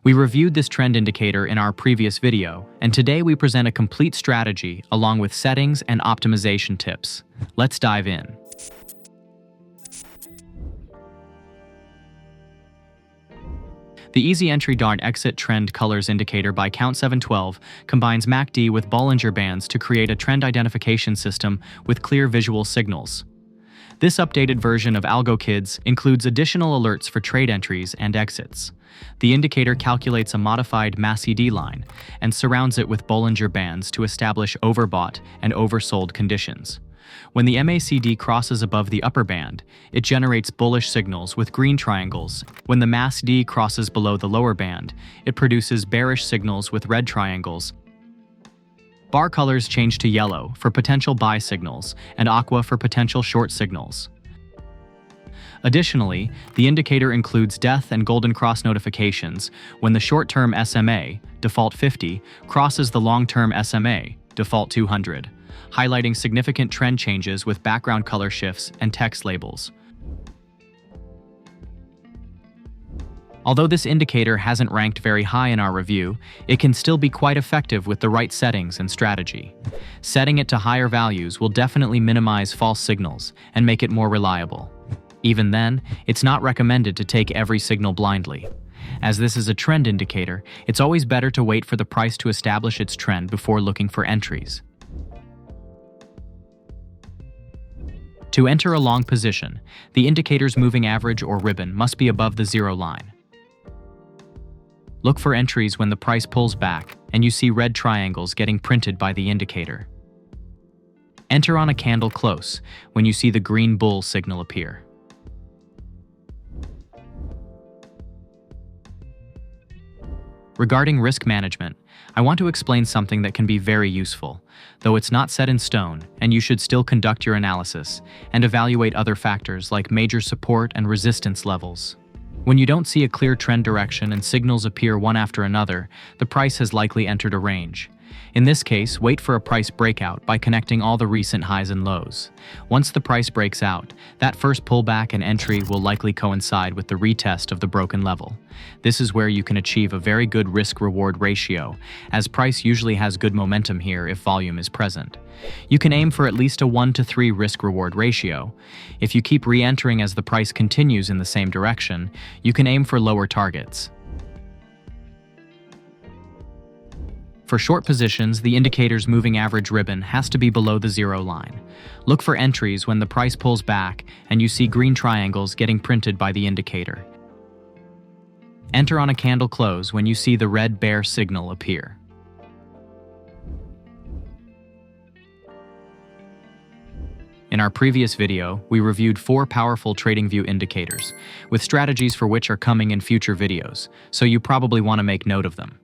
We reviewed this trend indicator in our previous video, and today we present a complete strategy along with settings and optimization tips. Let's dive in. The Easy Entry Exit Trend Colors Indicator by Count712 combines MACD with Bollinger Bands to create a trend identification system with clear visual signals. This updated version of AlgoKids includes additional alerts for trade entries and exits. The indicator calculates a modified MACD line and surrounds it with Bollinger Bands to establish overbought and oversold conditions. When the MACD crosses above the upper band, it generates bullish signals with green triangles. When the MACD crosses below the lower band, it produces bearish signals with red triangles. Bar colors change to yellow for potential buy signals and aqua for potential short signals. Additionally, the indicator includes death and golden cross notifications when the short-term SMA, default 50, crosses the long-term SMA, default 200, highlighting significant trend changes with background color shifts and text labels. Although this indicator hasn't ranked very high in our review, it can still be quite effective with the right settings and strategy. Setting it to higher values will definitely minimize false signals and make it more reliable. Even then, it's not recommended to take every signal blindly. As this is a trend indicator, it's always better to wait for the price to establish its trend before looking for entries. To enter a long position, the indicator's moving average or ribbon must be above the zero line. Look for entries when the price pulls back and you see red triangles getting printed by the indicator. Enter on a candle close when you see the green bull signal appear. Regarding risk management, I want to explain something that can be very useful, though it's not set in stone, and you should still conduct your analysis and evaluate other factors like major support and resistance levels. When you don't see a clear trend direction and signals appear one after another, the price has likely entered a range. In this case, wait for a price breakout by connecting all the recent highs and lows. Once the price breaks out, that first pullback and entry will likely coincide with the retest of the broken level. This is where you can achieve a very good risk-reward ratio, as price usually has good momentum here if volume is present. You can aim for at least a 1-to-3 risk-reward ratio. If you keep re-entering as the price continues in the same direction, you can aim for lower targets. For short positions, the indicator's moving average ribbon has to be below the zero line. Look for entries when the price pulls back and you see green triangles getting printed by the indicator. Enter on a candle close when you see the red bear signal appear. In our previous video, we reviewed 4 powerful TradingView indicators, with strategies for which are coming in future videos, so you probably want to make note of them.